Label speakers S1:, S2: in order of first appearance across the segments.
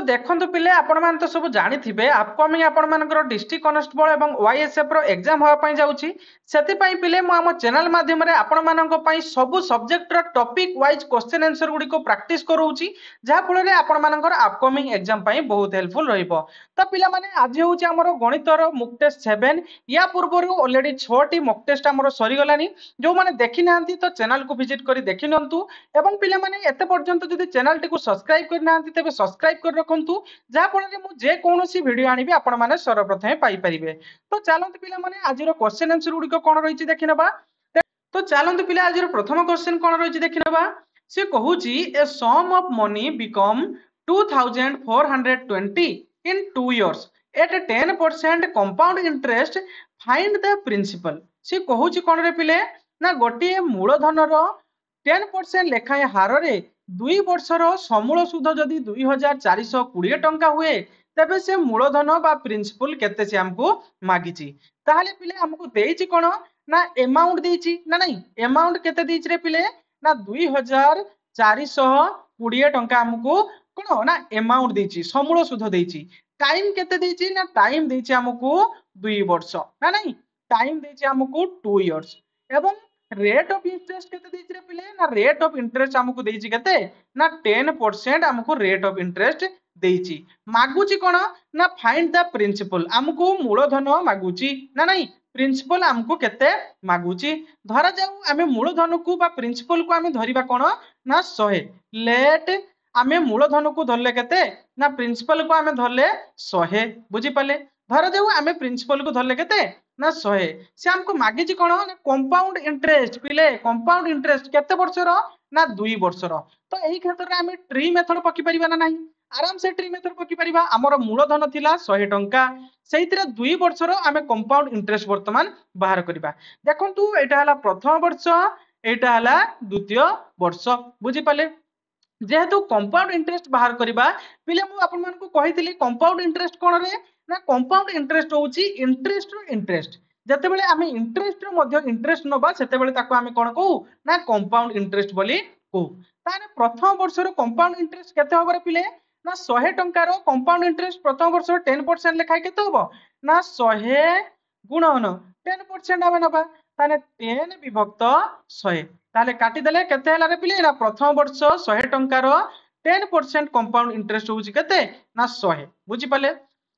S1: देखंतु पिले आपण मान तो सब जानि थिबे अपकमिंग आपण मानकर डिस्ट्रिक्ट कॉन्स्टेबल एवं वाईएसएफ रो एग्जाम होआ पई जाउची सेति पई पिले मु हम चैनल माध्यम रे आपण मानक पई सब सब्जेक्ट रो टॉपिक वाइज क्वेश्चन आंसर गुडी को प्रैक्टिस करूची जहा फल रे आपण मानकर अपकमिंग एग्जाम पई बहुत हेल्पफुल रहइबो। त पिला माने आज होउची हमर गणित रो मुक टेस्ट 7 या पूर्व ऑलरेडी 6 टी मुक टेस्ट हमर सरी गलानी जो माने देखि नांती तो चैनल को विजिट करी देखि नंतु एवं पिला माने एते पर्यंत जदि चैनल टी को सब्सक्राइब कर नांती तबे सब्सक्राइब कर रखंतु जहा फल रे मु जे कोनोसी वीडियो आनिबे आपण माने सर्वप्रथमे पाई परिबे। तो चलंतु पिला माने आज रो क्वेश्चन आंसर गुडी को कोन रहिछि देखि नबा। तो चलंतु पिला आज रो प्रथम क्वेश्चन कोन रहिछि देखि नबा। से कहूची a sum of money become 2420 in 2 years at a 10% compound interest find the principal। से कहूची कोन रे पिले ना गोटे मूलधन रो 10% लेखाए हार रे 2 वर्षर समूल सुध जदि 2420 टंका हुए तबे से मूलधन बा प्रिंसिपल केते से हमको मागिची ताहाले पिले हमको देइची कोन ना अमाउंट देइची ना नहीं अमाउंट केते देइची रे पिले ना 2420 टंका हमको कोन ना अमाउंट देइची समूल सुध देइची। टाइम केते देइची ना टाइम देइची हमको 2 वर्ष ना नहीं टाइम देइची हमको 2 इयर्स एवं रेट ऑफ इंटरेस्ट केते देइची रे पिले ना रेट ऑफ इंटरेस्ट हमको देइची केते ना 10% हमको रेट ऑफ इंटरेस्ट देइची। मागुची कोन ना फाइंड द प्रिंसिपल हमको मूलधन मागुची ना नहीं प्रिंसिपल हमको केते मागुची। धरा जाऊ आमे मूलधन को बा प्रिंसिपल को आमे धरिबा कोन ना 100 लेट आमे मूलधन को धरले केते ना प्रिंसिपल को आमे धरले 100 बुझी पाले। धरा जाऊ आमे प्रिंसिपल को धरले केते ना 100 से हमको मागिची कोन ना कंपाउंड इंटरेस्ट पिले कंपाउंड इंटरेस्ट केते वर्षर ना 2 वर्षर। तो एही क्षेत्र रे आमे ट्री मेथड पकी परिबा ना नहीं आराम से ट्री मेथड पकी परिबा। हमर मूलधन थिला 100 टंका सेहितरे 2 वर्षर आमे कंपाउंड इंटरेस्ट वर्तमान बाहर करिबा। देखंतु एटा हला प्रथम वर्ष एटा हला द्वितीय वर्ष बुझी पाले। जेहेतु कंपाउंड इंटरेस्ट बाहर करिबा पिले मु आपन मान को कहितली कंपाउंड इंटरेस्ट कोन रे ना कंपाउंड इंटरेस्ट होउची इंटरेस्ट रो इंटरेस्ट जते बेले आमे इंटरेस्ट रो मध्य इंटरेस्ट नबा सेते बेले ताको आमे कोन कहू ना कंपाउंड इंटरेस्ट बोली कहू। ताने प्रथम वर्ष रो कंपाउंड इंटरेस्ट केते होबरे पिले ना 100 टंका रो कंपाउंड इंटरेस्ट प्रथम वर्ष 10% लेखाय केते होबो ना 100 गुणन 10% आमे नबा ताने 10 विभक्त 100 ताले काटी देले केते हला रे पिले ना प्रथम वर्ष 100 टंका रो 10% कंपाउंड इंटरेस्ट होउची केते ना 100 बुझी पाले।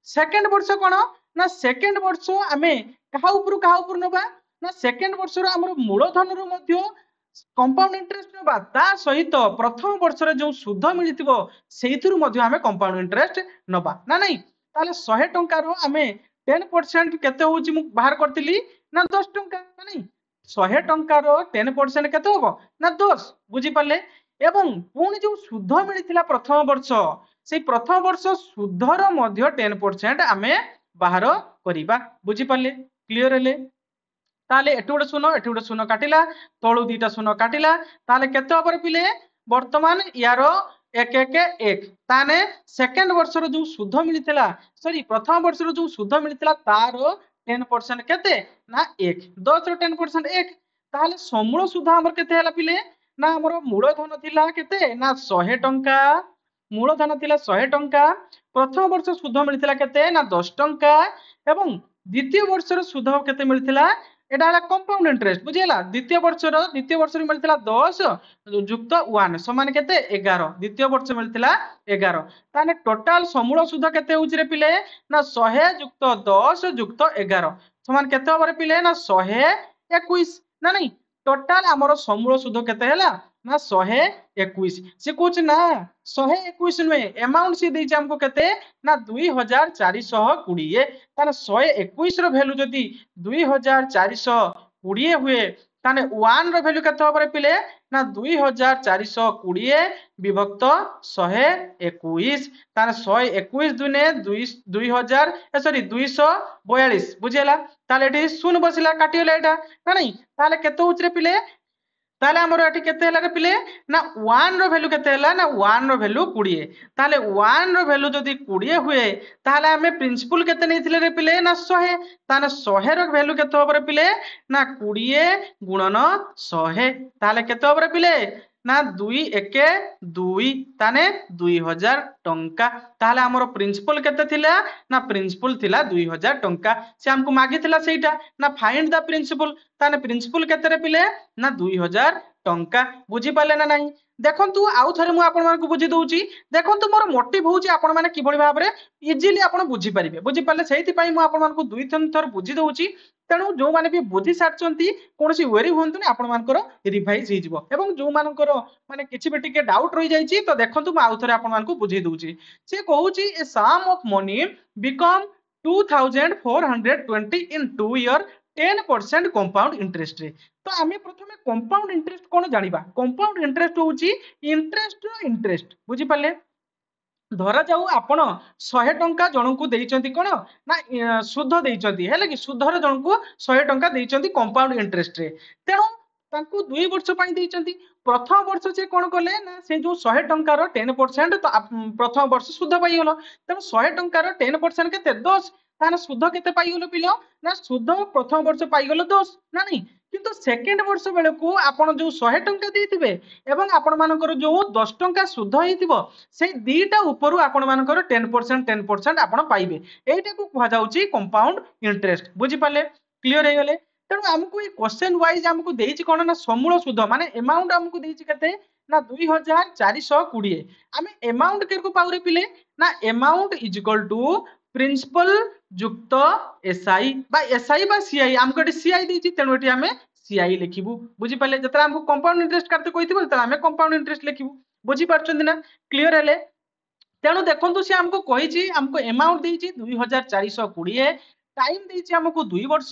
S1: सेकंड वर्ष कोन ना सेकंड वर्ष आमे कहा ऊपर नबा ना सेकंड वर्ष रो हमर मूलधन रो मध्य कंपाउंड इंटरेस्ट नबा ता सहित प्रथम वर्ष रे जो सुध मिलिथिबो सेहिथुर मध्य आमे कंपाउंड इंटरेस्ट नबा ना नहीं ताले 100 टंका रो आमे 10% केते होउची मु बाहर करतिली ना 10 टंका ना नहीं 100 टंका रो 10% केते होबो ना 10 बुझी पाले। एवं पुणी जो सुध मिलिथिला प्रथम वर्ष से प्रथम वर्ष सुधर मध्य 10% आमे बाहर करिबा बुझी पाले क्लियर हेले। ताले एटु गोटे शून्य काटिला तळु दीटा शून्य काटिला ताले केते होबरे पिले वर्तमान यारो 1 1 1 ताने सेकंड वर्ष रो जो सुध मिलिथिला सॉरी प्रथम वर्ष रो जो सुध मिलिथिला तारो 10% केते ना 1 10 रो 10% 1 ताले समूल सुध हमर केते हला पिले ना हमर मूलधन थिला केते ना 100 टंका मूलधन थिला 100 टंका प्रथम वर्ष सुध मिलिथिला केते ना 10 टंका एवं द्वितीय वर्ष रो सुध केते मिलिथिला एटा हला कंपाउंड इंटरेस्ट बुझिला द्वितीय वर्ष रो मिलिथिला 10 युक्त 1 समान केते 11 द्वितीय वर्ष मिलिथिला 11 ताने टोटल समूल सुध केते होउची रे पिले ना 100 युक्त 10 युक्त 11 समान केते होबरे पिले ना 121 ना नहीं टोटल हमर समूल सुध केते हैला ना 121 से कुछ ना 121 में अमाउंट से देइछ हमको केते ना 2420 ताने 121 रो वैल्यू जदी 2420 हुए ताने 1 रो वैल्यू केते होबरे पिले ना 2420 विभक्त 121 ताने 121 दुने 2000 सॉरी 242 बुझिला ताले एठी शून्य बसिला काटिला एटा ना नहीं ताले केते होच रे पिले ताले हमर एठी केते हला रे पिले ना 1 रो वैल्यू केते हला ना 1 रो वैल्यू 20 ताले 1 रो वैल्यू जदी 20 हुए ताले हमें प्रिंसिपल केते नैथिले रे पिले ना 100 ताने 100 रो वैल्यू केते होबरे पिले ना 20 गुणन 100 ताले केते होबरे पिले ना 2 एके 2 ताने 2000 टंका ताहले हमर प्रिंसिपल केते थिला ना प्रिंसिपल थिला 2000 टंका से हमको मागिथिला सेटा ना फाइंड द प्रिंसिपल ताने प्रिंसिपल केते रे पिले ना 2000 टंका बुझी पाले ना नहीं देखंतु आउ थरे मु आपन मानकु बुझी दउची देखंतु मोर मोटिव होउची आपन माने किबळी भाबरे इजीली आपन बुझी परिबे बुझी पाले सेहिति पई मु आपन मानकु दुई तीन थर बुझी दउची तेणु जो माने भी बुझी सारचंती कोनोसी वेरी होंतुनी आपन मानकर रिवाइज हि जिवो एवं जो मानकर माने किछि बे टिके डाउट रहि जाईची तो देखंतु मु आउ थरे आपन मानकु बुझी दउची से कहूची a sum of money become 2420 in 2 year 10% compound interest रे तो आमे प्रथमे कंपाउंड इंटरेस्ट कोन जानिबा कंपाउंड इंटरेस्ट होउची इंटरेस्ट रो इंटरेस्ट बुझी पाले धरा जाऊ आपण 100 टंका जनकू देइचंती कोन ना सुध देइचंती हेले कि सुधर जनकू 100 टंका देइचंती कंपाउंड इंटरेस्ट रे तेणु तांकू 2 वर्ष पई देइचंती प्रथम वर्ष से कोन कले ना से जो 100 टंकार 10% तो प्रथम वर्ष सुध पाई गेलो तेणु 100 टंकार 10% केते 10 तार सुध केते पाई गेलो पिलो ना सुध प्रथम वर्ष पाई गेलो 10 ना नहीं किंतु सेकेंड वर्ष बेलकू आपण जो 100 टंका देइथिबे एवं आपण मानकर जो 10 टंका सुध हेतिबो से दीटा ऊपर आपण मानकर 10% आपण पाइबे एटा को कहा जाउची कंपाउंड इंटरेस्ट बुझी पाले क्लियर हे गेले तेणु हमको ये क्वेश्चन वाइज हमको देइची कोन ना समूल सुध माने अमाउंट हमको देइची केते ना 2420 आमे अमाउंट केर को पाउरे पिले ना amount is equal to principal युक्त एसआई बा सीआई हमको एटी सीआई देइची तेणु एटी हमें सीआई लिखिबु बुझी पाले जतरा हमको कंपाउंड इंटरेस्ट करते कहिथिबो ततरा हमें कंपाउंड इंटरेस्ट लिखिबु बुझी पारछंदी ना क्लियर हेले तेणु देखंतु से हमको कहिची हमको अमाउंट देइची 2420 टाइम देइची हमको 2 वर्ष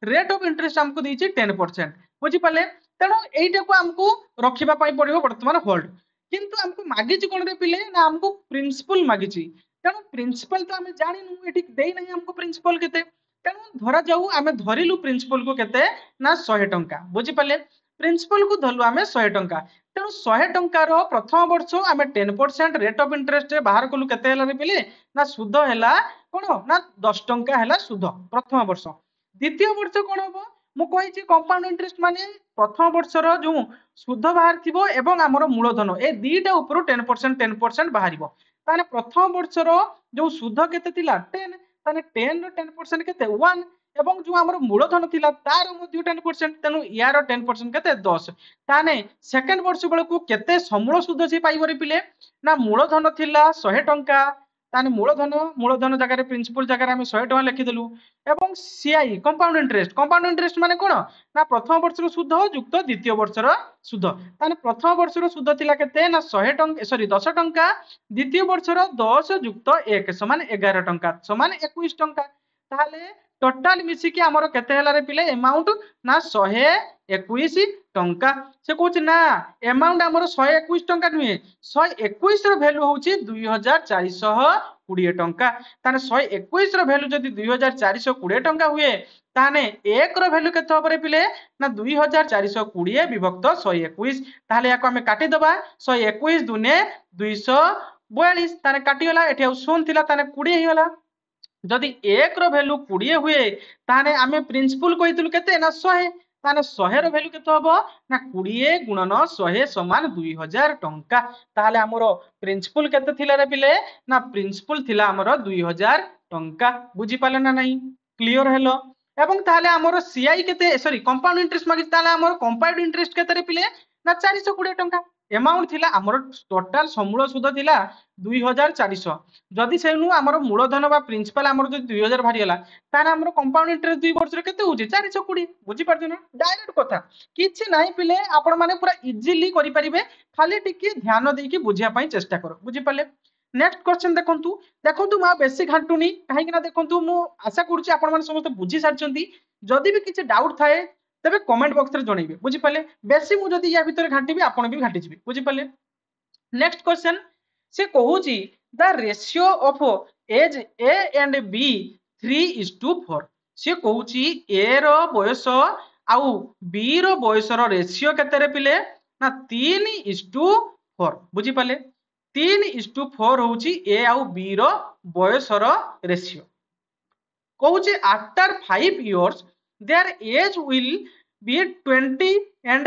S1: रेट ऑफ इंटरेस्ट हमको देइची 10% बुझी पाले तेणु एइटा को हमको रखिबा पई पड़िबो वर्तमान होल्ड किंतु हमको मागिची कोन रे पिले ना हमको प्रिंसिपल मागिची तेणु प्रिंसिपल तो हमें जानिनु एठी देई नहीं हमको प्रिंसिपल केते तेणु धरा जाऊ आमे धरिलु प्रिंसिपल को केते ना 100 टंका बुझी पाले प्रिंसिपल को धरलु आमे 100 टंका तेणु 100 टंकार प्रथम वर्ष आमे 10% रेट ऑफ इंटरेस्ट रे बाहर कलु केते हला रे पिले ना सुध हला कोन ना 10 टंका हला सुध प्रथम वर्ष द्वितीय वर्ष कोन हो मु कहिछि कंपाउंड इंटरेस्ट माने प्रथम वर्ष रो जो सुध बाहर थिबो एवं हमर मूलधन ए दीटा ऊपर 10% बाहरिबो ताने प्रथम वर्ष रो जो सुध केते थिला 10 ताने 10 रो 10% केते 1 एवं जो हमर मूलधन थिला तार मध्ये 10% तेनु यार 10% केते 10 ताने सेकंड वर्ष बेलकू केते समूल सुध से पाइबो रे पिले ना मूलधन थिला 100 टंका ताने मूलधन जगह प्रिंसिपल जगह हम 100 टंका लिखि देलु एवं सीआई कंपाउंड इंटरेस्ट माने कोन ना प्रथम वर्ष रो सुध युक्त द्वितीय वर्ष रो सुध ताने प्रथम वर्ष रो सुध थिला केते ना 100 टंका सॉरी 10 टंका द्वितीय वर्ष रो 10 युक्त 1 समान 11 टंका समान 21 टंका ताले टोटाल मिसी के हमरो केते हला रे पिले अमाउंट ना 121 टंका से कहूच ना अमाउंट हमरो 121 टंका नुहे 121 रो वैल्यू होउची 2420 टंका ताने 121 रो वैल्यू जदी 2420 टंका हुए ताने 1 रो वैल्यू केते होबरे पिले ना 2420 विभक्त 121 ताले याको हमें काटी दबा 121 दुने 242 ताने काटी होला एठी शून्य थिला ताने 20 हि होला जदि 1 रो वैल्यू 20 हुए ताने आमे प्रिंसिपल कहितलु केते ना 100 ताने 100 रो वैल्यू केते हबो ना 20 गुणन 100 समान 2000 टंका ताले हमरो प्रिंसिपल केते थिला रे पिले ना प्रिंसिपल थिला हमरो 2000 टंका बुझी पाले ना नहीं क्लियर हेलो एवं ताले हमरो सीआई केते सॉरी कंपाउंड इंटरेस्ट मागि ताले हमरो कंपाउंड इंटरेस्ट केते रे पिले ना 420 टंका अमाउंट थिला हमरो टोटल समूल सुध थिला 2400 जदि सेनु हमरो मूलधन बा प्रिंसिपल हमरो जदि 2000 भारी हला ताने हमरो कंपाउंड इंटरेस्ट 2 वर्ष रे केते होची 420 बुझी पारछन डायरेक्ट कथा किछि नाही पिले आपण माने पूरा इजीली करि परिबे खाली टिके ध्यान देकी बुझिया पई चेष्टा करो बुझी पाले नेक्स्ट क्वेश्चन देखंतु मा बेसी घांटुनी काहे कि ना देखंतु मु आशा करूची आपण माने समस्त बुझी सारचंती जदि भी किछि डाउट थाए तबे कमेंट बॉक्स रे जणैबे बुझी पाले बेसी मु जदि या भीतर घांटीबी आपण भी घांटी जिबे बुझी पाले नेक्स्ट क्वेश्चन से कहूची the ratio of age A and B 3:4 से कहूची ए रो बयस आउ बी रो बयस रो रेशियो केते रे पिले ना 3:4 बुझी पाले 3:4 होची ए आउ बी रो बयस रो रेशियो कहूची after 5 years their age will be 20 and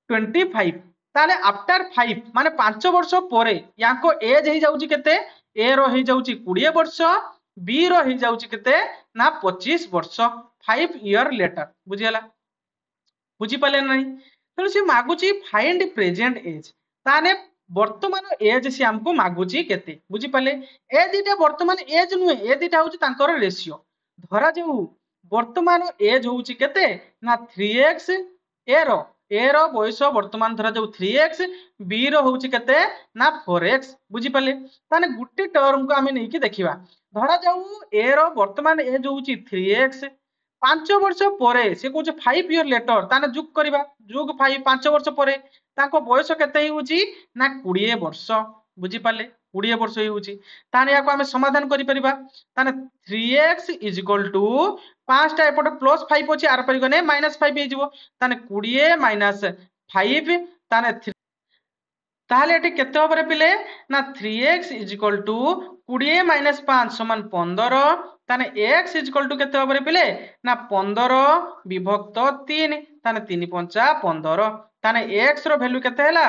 S1: 25 ताले आफ्टर 5 माने 5 वर्ष परे याको एज हे जाउची केते ए रो हे जाउची 20 वर्ष बी रो हे जाउची केते ना 25 वर्ष 5 ईयर लेटर बुझियला बुझी पाले नहीं तेणु सी मागुची फाइंड प्रेजेंट एज ताने वर्तमान एज सी हमको मागुची केते बुझी पाले ए दिटा वर्तमान एज नुहे ए दिटा होची तांकर रेशियो धरा जाऊ वर्तमान एज होची केते ना 3x ए रो बयस वर्तमान धरा जाऊ 3x बी रो होची केते ना 4x बुझी पाले ताने गुटे टर्म को हमें नहीं की देखिबा धरा जाऊ ए रो वर्तमान एज होची 3x 5 वर्ष परे से कहूँ 5 ईयर लेटर ताने जुग करबा जुग 5 वर्ष परे ताको बयस केते होची ना 20 वर्ष बुझी पाले 20 वर्ष होची ताने याको हमें समाधान करि परिबा ताने 3x इज इक्वल टू 5 टा एपट प्लस 5 अछि आर पर गने -5 हे जिवो ताने 20 - 5 ताने ताहले एटी केते होबरे पिले ना 3x इज इक्वल टू 20 - 5 = 15 ताने x इज इक्वल टू केते होबरे पिले ना 15 विभक्त 3 ताने 3 × 5 = 15 ताने x रो वैल्यू केते हैला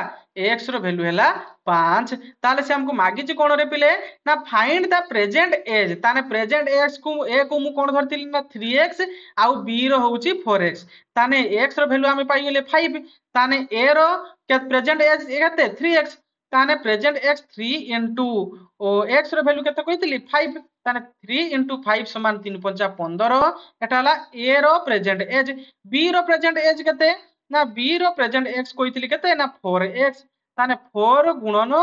S1: x रो वैल्यू हैला 5 ताले से हमको मागी छि कोन रे पिले ना फाइंड द प्रेजेंट एज ताने प्रेजेंट x को a को मु कोन धरतिली ना 3x आउ b रो होउची 4x ताने x रो वैल्यू हमें पाई गेले 5 ताने a रो के प्रेजेंट एज केते 3x ताने प्रेजेंट x 3 * x रो वैल्यू केते कहितली 5 ताने 3 * 5 = 3 × 5 = 15 एटा हला a रो प्रेजेंट एज b रो प्रेजेंट एज केते ना b रो प्रेजेंट x कहितली केते ना 4x ताने 4 गुणन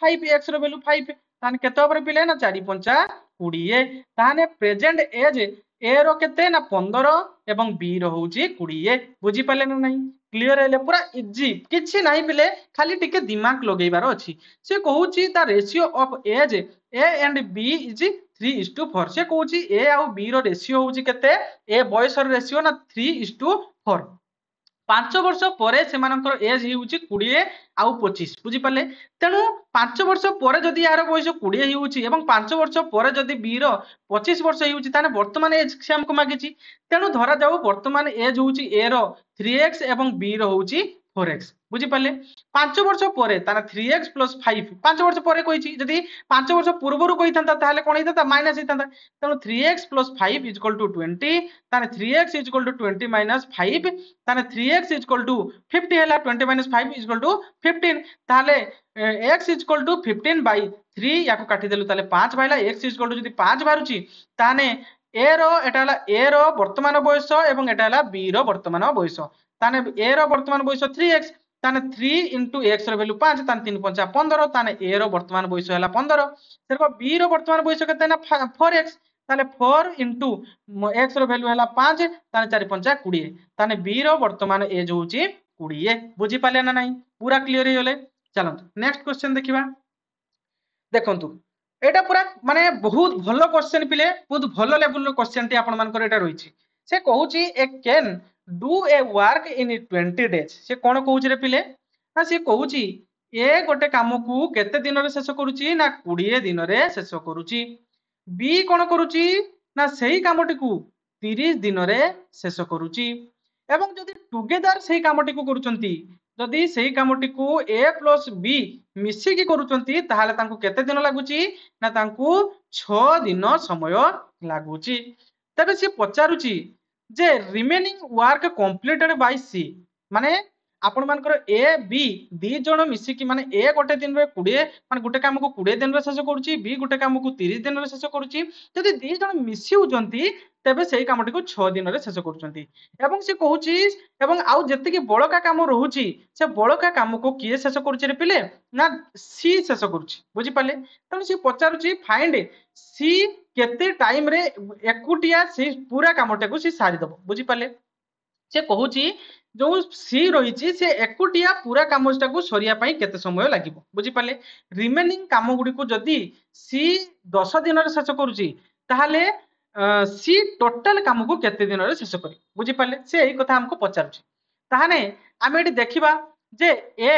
S1: 5x रो वैल्यू 5 ताने केते होबरे पिले ना 4 × 5 = 20 ताने प्रेजेंट एज ए रो केते ना 15 एवं बी रो होउची 20 बुझी पाले ना नहीं क्लियर हेले पूरा इजी किछि नाही पिले खाली टिके दिमाग लगेबार अछि से कहूची the ratio of age A and B is 3:4 से कहूची ए आउ बी रो रेशियो होउची केते ए बॉयस रो रेशियो ना 3:4 5 वर्ष परे सेमानकर एज हेउची 20 आउ 25 बुझी पाले तेणु 5 वर्ष परे जदि यार बयस 20 हेउची एवं 5 वर्ष परे जदि बी रो 25 वर्ष हेउची ताने वर्तमान एज से हमको मागिची तेणु धरा जाऊ वर्तमान एज होउची ए रो 3x एवं बी रो होउची 4x बुझी पाले 5 वर्ष परे ताने 3x + 5 5 वर्ष परे कहिची जदि 5 वर्ष पूर्वरु कहिथांता ताले कोन हेताता माइनस हेतांता तेणु 3x + 5 = 20 ताने 3x = 20 - 5 ताने 3x = 50 हैला 20 - 5 = 15 ताले x = 15/3 याको काटी देलु ताले 5 बाइला x = जदि 5 बारुची ताने a रो एटा हला a रो वर्तमान बयस एवं एटा हला b रो वर्तमान बयस ताने a रो वर्तमान बयस 3x ताने 3 * x रो वैल्यू 5 ताने 3 × 5 = 15 ताने a रो वर्तमान बयस हला 15 सेरको b रो वर्तमान बयस केते ना 4x ताने 4 * x रो वैल्यू हला 5 ताने 4 × 5 = 20 ताने b रो वर्तमान एज होउची 20 बुझी पाले ना नहीं पूरा क्लियर हे होले चलंतु नेक्स्ट क्वेश्चन देखिबा देखंतु एटा पूरा माने बहुत भलो क्वेश्चन पिले बहुत भलो लेवल रो क्वेश्चन टी आपण मानकर एटा रहिची से कहूची A can do a work in 20 days से कोन कहूची रे पिले ना से कहूची ए गोटे काम को केते दिन रे शेष करूची ना 20 दिन रे शेष करूची बी कोन करूची ना सेही कामटी को 30 दिन रे शेष करूची एवं जदि टुगेदर सेही कामटी को करूचंती जदि सेही कामटी को ए + बी मिसी की करूचंती ताहाले तांको केते दिन लागुची ना तांको 6 दिन समय लागुची तबे से पचारुची जे रिमेनिंग वर्क कंप्लीटेड बाय सी माने आपण मानकर ए बी दी जण मिसी की माने ए गोटे दिन रे 20 माने गोटे काम को 20 दिन रे शेष करूची बी गोटे काम को 30 दिन रे शेष करूची जदि दी जण मिसी होजंती तबे सेही कामटी को 6 दिन रे शेष करूचंती एवं से कहूची एवं आउ जति की बळका काम रहूची से बळका काम को किए शेष करूची रे पिले ना सी शेष करूची बुझी पाले तने से पचारुची फाइंड सी केते टाइम रे एकुटिया से पूरा कामटा को सी सारी दबो बुझी पाले से कहूची जो सी रही से एकुटिया पूरा कामटा को सरिया पई केते समय लागिबो बुझी पाले रिमेनिंग काम गुडी को जदी सी 10 दिन रे शेष करूची ताहाले सी टोटल काम को केते दिन रे शेष करी बुझी पाले से एही कथा हमको पचारुची ताहाने आमे एटी देखिबा जे ए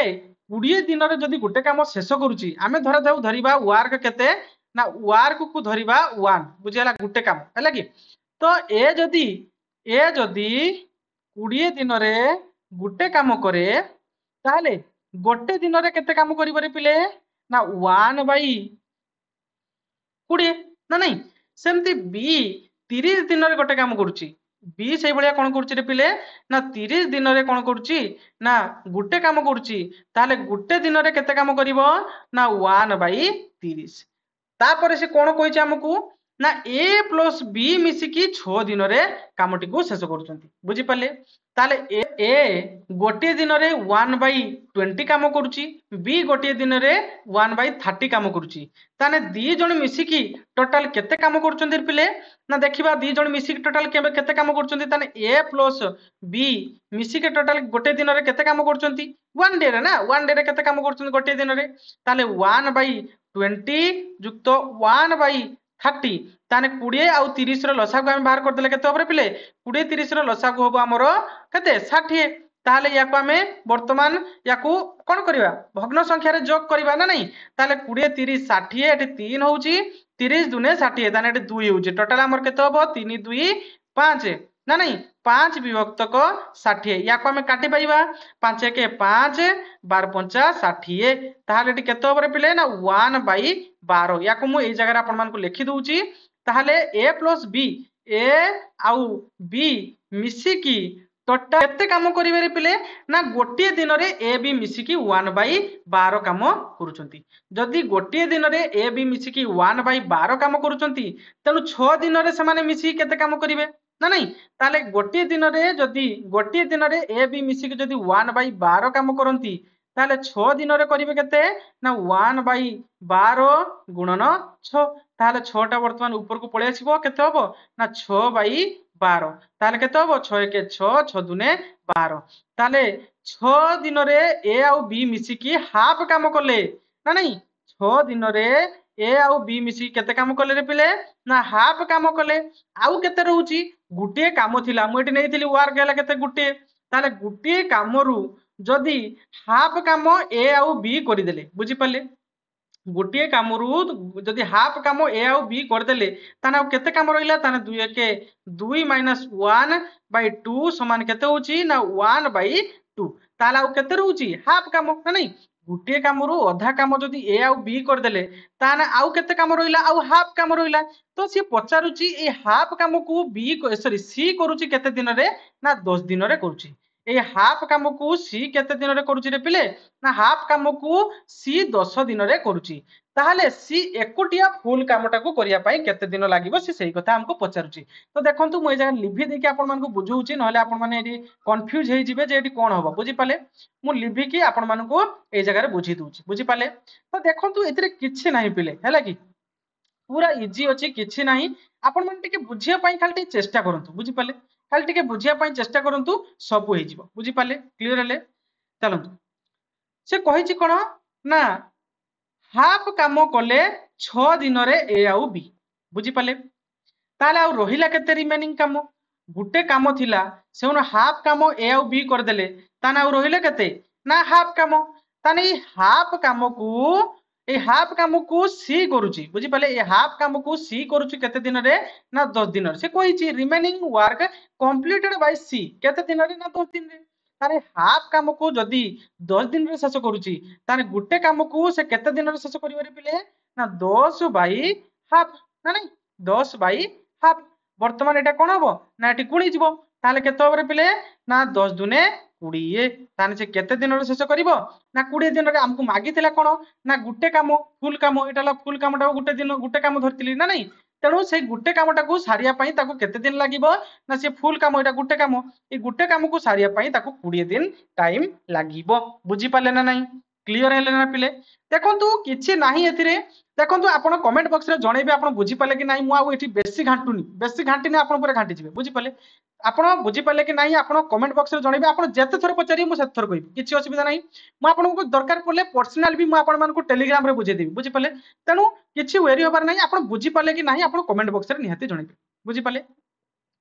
S1: 20 दिन रे जदी गुटे काम शेष करूची आमे धरा जाऊ धरिबा वर्क केते ना वर्क को धरिबा 1 बुझिला गुटे काम हैला कि तो ए जदी 20 दिन रे गुटे काम करे ताहले गोटे दिन रे केते काम करिवो रे पिले ना 1/20 ना नहीं सेमती बी 30 दिन रे गोटे काम करूची बी से भलिया कोन करूची रे पिले ना 30 दिन रे कोन करूची ना गुटे काम करूची ताले गुटे दिन रे केते काम करिवो ना 1/30 तापर से कोन कहिছে हमकु ना ए प्लस बी मिसिकी 6 दिन रे कामटी को शेष करूचंती बुझी पाले ताले ए गोटे दिन रे 1/20 काम करूची बी गोटे दिन रे 1/30 काम करूची ताने दी जण मिसिकी टोटल केते काम करूचंती पिले ना देखिबा दी जण मिसिकी टोटल केते काम करूचंती ताने ए प्लस बी मिसिकी टोटल गोटे दिन रे केते काम करूचंती वन डे रे ना वन डे रे केते काम करूचंती गोटे दिन रे ताले 1/20 जुक्त 1/30 ताने 20 आउ 30 रो लसागु हम बाहर कर देले केते होबरे पिले 20 30 रो लसागु होबो हमरो केते 60 ताले याको हमें वर्तमान याको कोन करिवा भग्न संख्या रे जोग करिवा ना नहीं ताले 20 30 60 एटी 3 होउची 30 दुने 60 ताने एटी 2 होउची टोटल हमर केते होबो 3 2 5 ना नहीं 5 विभक्त को 60 याको हमें काटी परिबा 5 के 5 12 5 60 ताहाले एटी केते होबरे पिले ना 1/12 याको मु एई जगह रे आपण मान को लिखि दउची ताहाले ए प्लस बी ए आउ बी मिसिकी टोटल केते काम करिवे रे पिले ना गोटे दिन रे ए बी मिसिकी 1/12 काम करूचंती जदि गोटे दिन रे ए बी मिसिकी 1/12 काम करूचंती तेनु 6 दिन रे समान मिसिकी केते काम करिवे ना नहीं ताले गोटे दिन रे जदि गोटे दिन रे ए बी मिसिकी जदि 1/12 काम करंती ताले 6 दिन रे करिवे केते ना 1/12 गुणन 6 ताले 6 टा वर्तमान ऊपर को पळे आसीबो केते होबो ना 6/12 ताले केते होबो 6 के 6 6 दुने 12 ताले 6 दिन रे ए आउ बी मिसिकी हाफ काम कले ना नहीं 6 दिन रे ए आउ बी मिसिकी केते काम कले रे पिले ना हाफ काम कले आउ केते रहउची गुटे काम थिला मु एटी नेइथिली वर्क गेला केते गुटे ताले गुटे कामरू जदि हाफ काम ए आउ बी करि देले बुझी पाले गोटे कामरू जदि हाफ काम ए आउ बी करदेले ताने आउ केते काम रहिला ताने 2 के 2 माइनस 1/2 समान केते होची ना 1/2 ताले आउ केते रहउची हाफ काम ना नहीं गोटे कामरू अधा काम जदि ए आउ बी करदेले ताने आउ केते काम रहिला आउ हाफ काम रहिला तो सी पचारुची ए हाफ काम को बी सॉरी सी करूची केते दिन रे ना 10 दिन रे करूची ए हाफ काम को सी केते दिन रे करूची रे पिले ना हाफ काम को सी 10 दिन रे करूची ताहले सी एकुटिया फुल कामटा को करिया पई केते दिन लागिवो सी सही कथा हमको पचारुची तो देखंतु मु ए जगह लिभि देके आपण मान को बुझौची नहले आपण माने एडी कंफ्यूज हेइ जिवे जे एडी कोन होबो बुझी पाले मु लिभि की आपण मान को ए जगह रे बुझी दूची बुझी पाले तो देखंतु एतरे किछि नाही पिले हैला की पूरा इजी अछि किछि नाही आपण मान टिके बुझिया पई खाली चेष्टा करंतु बुझी पाले खाली टिके बुझिया पई चेष्टा करंतु सब हेइ जिवो बुझी पाले क्लियर हले चलंतु से कहिछि कोन ना हाफ काम कले 6 दिन रे ए आउ बी बुझी पाले ताले आउ रहिला केते रिमेनिंग काम गुटे काम थिला सेउन हाफ काम ए आउ बी कर देले ताने आउ रहिला केते ना हाफ काम ताने हाफ काम को ए हाफ काम को सी करूची बुझी पाले ए हाफ काम को सी करूची केते दिन रे ना 10 दिन रे से कहिछि रिमेनिंग वर्क कंप्लीटेड बाय सी केते दिन रे ना 10 दिन रे तारे हाफ काम को जदि 10 दिन रे शेष करूची ताने गुटे काम को से केते दिन रे शेष करिवे रे पिले ना 10/हाफ ना नहीं 10/हाफ वर्तमान एटा कोन हबो ना एटी कुणी जिवो ताले केते होबरे पिले ना 10 दुने 20 ताने से केते दिन रे शेष करिवो ना 20 दिन रे हमकु मागिथिला कोन ना गुटे काम फुल काम एटाला फुल कामटा गुटे दिन गुटे काम धरतिली ना नहीं तेणु से गुटे कामटा को सारिया पई ताको केते दिन लागिवो ना से फुल काम एटा गुटे काम ए गुटे काम को सारिया पई ताको 20 दिन टाइम लागिवो बुझी पाले ना नहीं क्लियर हेले ना पिले देखंतु किछि नाही एथिरे देखंतु आपण कमेंट बॉक्स रे जणैबे आपण बुझी पाले कि नाही मु आ एठी बेसी घांटिनी आपण पर घांटी जिवे बुझी पाले आपण बुझी पाले कि नाही आपण कमेंट बॉक्स रे जणैबे आपण जेते थोर पचारि मु सेते थोर कहिबी किछि असुविधा नाही मु आपण को दरकार पड़ले पर्सनल भी मु आपण मान को टेलीग्राम रे बुझे देबी बुझी पाले तेनु किछि वेरी होबार नाही आपण बुझी पाले कि नाही आपण कमेंट बॉक्स रे निहाती जणैबे बुझी पाले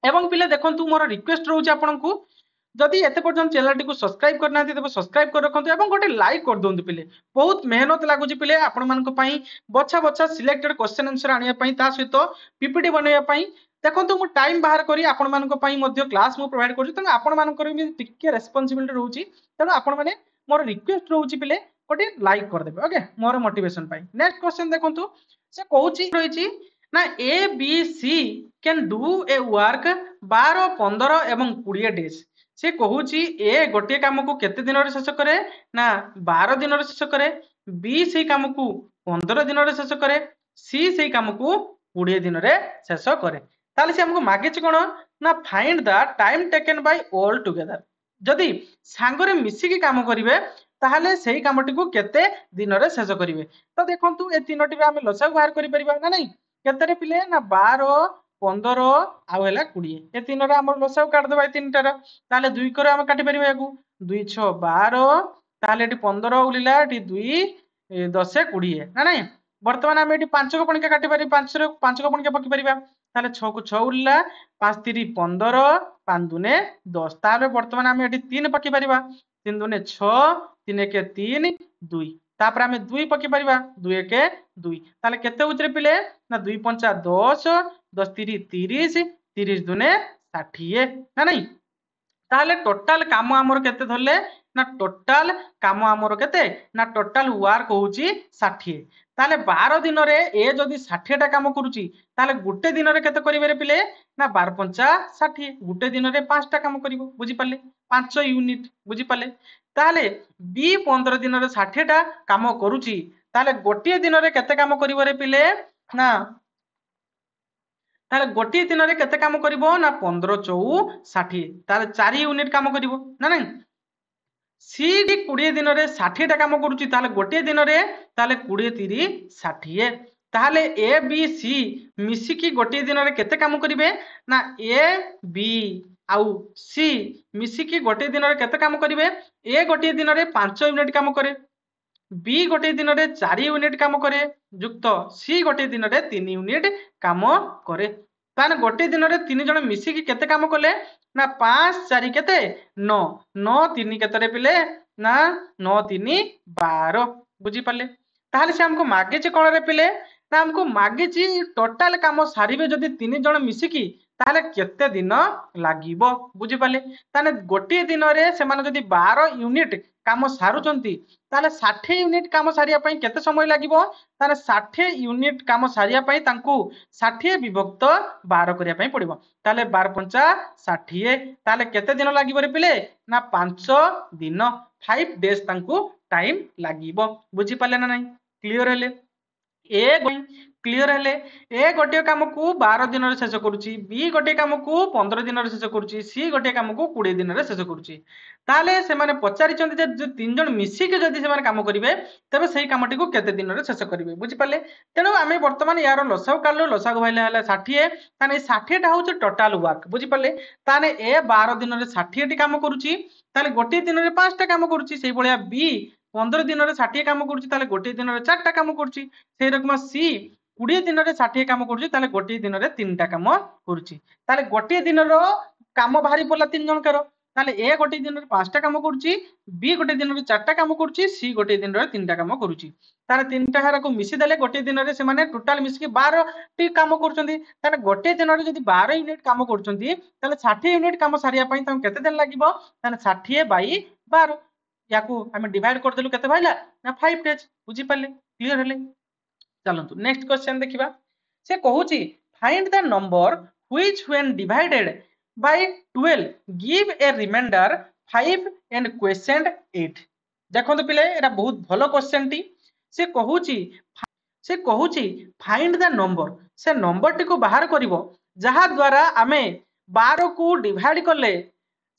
S1: एवं पिले देखंतु मोर रिक्वेस्ट रहउची आपण को जदि एते पर्यंत चैनल को सब्सक्राइब करना तेज सब्सक्राइब कर रखते और गोटे लाइक कर दिंतु पिले बहुत मेहनत लगुच पिले आपण मानक पई बछा बछा सिलेक्टेड क्वेश्चन आंसर आनिया पई ता सहित पीपीटी बनैया पई देखंतु मु टाइम बाहर करी आपण मानक पई मध्ये क्लास मु प्रोवाइड करू तने आपण मानकर भी टिके रेस्पोंसिबिलिटी रहउची तने आपण माने मोर रिक्वेस्ट रोची पिले गोटे लाइक करदेबे ओके मोर मोटिवेशन पाई। नेक्स्ट क्वेश्चन देखंतु से कहूची रहिची ना A B C can do a work 12 15 एवं 20 डेज। से कहूची ए गोटे काम को केते दिन रे शेष करे ना 12 दिन रे शेष करे, बी से काम को 15 दिन रे शेष करे, सी से काम को 20 दिन रे शेष करे। ताले से हमको मागिच कोन ना find the time taken by all together. जदि सांगरे मिसिकी काम करिवे ताहले सेही कामटी को केते दिन रे शेष करिवे। तो देखंतु ए तीनोटी रे हम लसागु बाहर करि परिबा ना नहीं केते रे पिले ना 12 15 आउ हैला 20 ए तीन रे हमर लसागु काट देबा ए तीनटा रे ताहले 2 करे हम काटि परिबा याकू 2 6 12 ताहले एटी 15 उलिला एटी 2 10 20 ना नहीं वर्तमान हम एटी 5 को पणिका काटि पारि 5 रे 5 को पणिका पकि परिबा ताहले 6 को 6 उलिला 5 3 15 5 2 10 ताहले वर्तमान हम एटी 3 पकि परिबा 3 2 6 3 1 3 2 तापर हम 2 पकि परिबा 2 1 2 ताहले केते उतरे पिले ना 2 5 10 10 3 30 30 2 60 ना नहीं ताहले टोटल काम हमर केते धरले ना टोटल काम हमर केते ना टोटल वर्क होउची 60 ताहले 12 दिन रे ए जदी 60 टा काम करूची ताहले गुटे दिन रे केते करिवे रे पिले ना 12 5 60 गुटे दिन रे 5 टा काम करिवो बुझी पाले 5 यूनिट बुझी पाले। ताहले बी 15 दिन रे 60 टा काम करूची ताहले गोटे दिन रे केते काम करिवो रे पिले ना ताहले गोटे दिन रे केते काम करिवो ना 15 4 60 ताहले 4 यूनिट काम करिवो ना नहीं सी डी 20 दिन रे 60 टा काम करूची ताहले गोटे दिन रे ताहले 20 30 60 ताहले ए बी सी मिसिकी गोटे दिन रे केते काम करिवे ना ए बी आउ सी मिसिकी गोटे दिन रे केते काम करिवे ए गोटे दिन रे 5 यूनिट काम करे, बी गोटे दिन रे 4 यूनिट काम करे युक्त सी गोटे दिन रे 3 यूनिट काम करे। ताने गोटे दिन रे 3 जण मिसिकी केते काम कले ना 5 4 केते 9 9 3 केते रे पिले ना 9 3 12 बुझी पाले। ताहले से हमको मागे जे कोन रे पिले ना हमको मागे जी टोटल काम सारिबे जदी 3 जण मिसिकी ताहले केते दिन लागिबो बुझी पाले। ताने गोटे दिन रे से माने जदी 12 यूनिट काम सारुचंती ताहले 60 यूनिट काम सारिया पई केते समय लागिबो ताने 60 यूनिट काम सारिया पई तांकू 60 विभक्त 12 करिया पई पड़िबो ताहले 12 5 60 ताहले केते दिन लागिबो रे पिले ना 5 दिन 5 डेज तांकू टाइम लागिबो बुझी पाले ना नहीं क्लियर हेले ए क्लियर हेले ए गोटे काम को 12 दिन रे शेष करूची बी गोटे काम को 15 दिन रे शेष करूची सी गोटे काम को 20 दिन रे शेष करूची ताले से माने पचारिचंती जे तीन जण मिसी के जदी से माने काम करिवे तबे सेही कामटी को केते दिन रे शेष करिवे बुझी पाले। तेनो आमे वर्तमान यार लसागु कालो लसागु भाइले हला 60 ताने 60 टा होचे टोटल वर्क बुझी पाले। ताने ए 12 दिन रे 60 टी काम करूची ताले गोटे दिन रे 5 टा काम करूची सेही भलिया बी 15 दिन रे 60 काम करूची ताले गोटे दिन रे 4 टा काम करूची सेही रकम सी 20 दिन रे 60 काम करूची ताले गोटे दिन रे 3 टा काम करूची ताले गोटे दिन रो काम भारी पला 3 जण करो ताले ए गोटे दिन रे 5 टा काम करूची बी गोटे दिन रे 4 टा काम करूची सी गोटे दिन रे 3 टा काम करूची ताले 3 टा हारा को मिसी देले गोटे दिन रे से माने टोटल मिसी के 12 टी काम करचंदी ताले गोटे दिन रे जदी 12 यूनिट काम करचंदी ताले 60 यूनिट काम सारिया पई त केते दिन लागिबो ताले 60 बाई 12 याकू हमें डिवाइड कर देलु केते भाइला ना 5 डेज बुझी पाले क्लियर हेले। चलंतु नेक्स्ट क्वेश्चन देखिबा से कहूची find the number which when divided by 12 give a remainder 5 and question 8 देखंतु पिले एटा बहुत भलो क्वेश्चन टी से कहूची फाइंड द नंबर से नंबर टी को बाहर करिवो जहा द्वारा आमे 12 को डिवाइड करले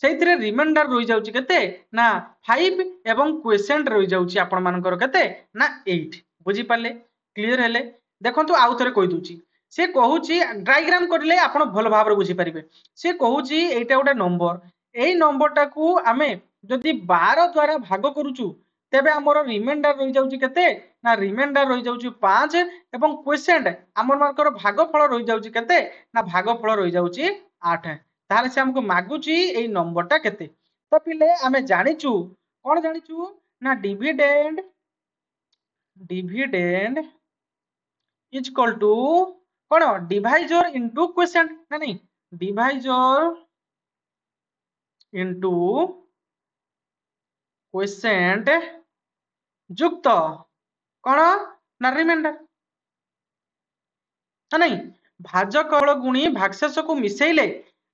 S1: सेइथिरे रिमाइंडर रहि जाउची केते ना 5 एवं क्वेश्चन रहि जाउची आपण मानकर केते ना 8 बुझी पाले क्लियर हेले। देखंतु आउ थरे कहि दूची से कहूची डायग्राम करले आपण भलो भाबरे बुझी परिबे से कहूची एटा गोटे नंबर एई नंबरटा को आमे जदी 12 द्वारा भाग करूचू तेबे हमर रिमाइंडर रहि जाउची केते ना रिमाइंडर रहि जाउची 5 एवं क्वेश्चन हमर मानकर भागफल रहि जाउची केते ना भागफल रहि जाउची 8 ताहले से हमको मागुची एई नंबरटा केते तो पिले आमे जानिचू कोन जानिचू ना डिविडेंड इज इक्वल टू कोन डिवाइजर इनटू क्वेश्चन ना नहीं डिवाइजर इनटू क्वोशिएंट जुक्त कौन ना रिमाइंडर ना नहीं भाजक बल गुणी भागशेष को मिसेले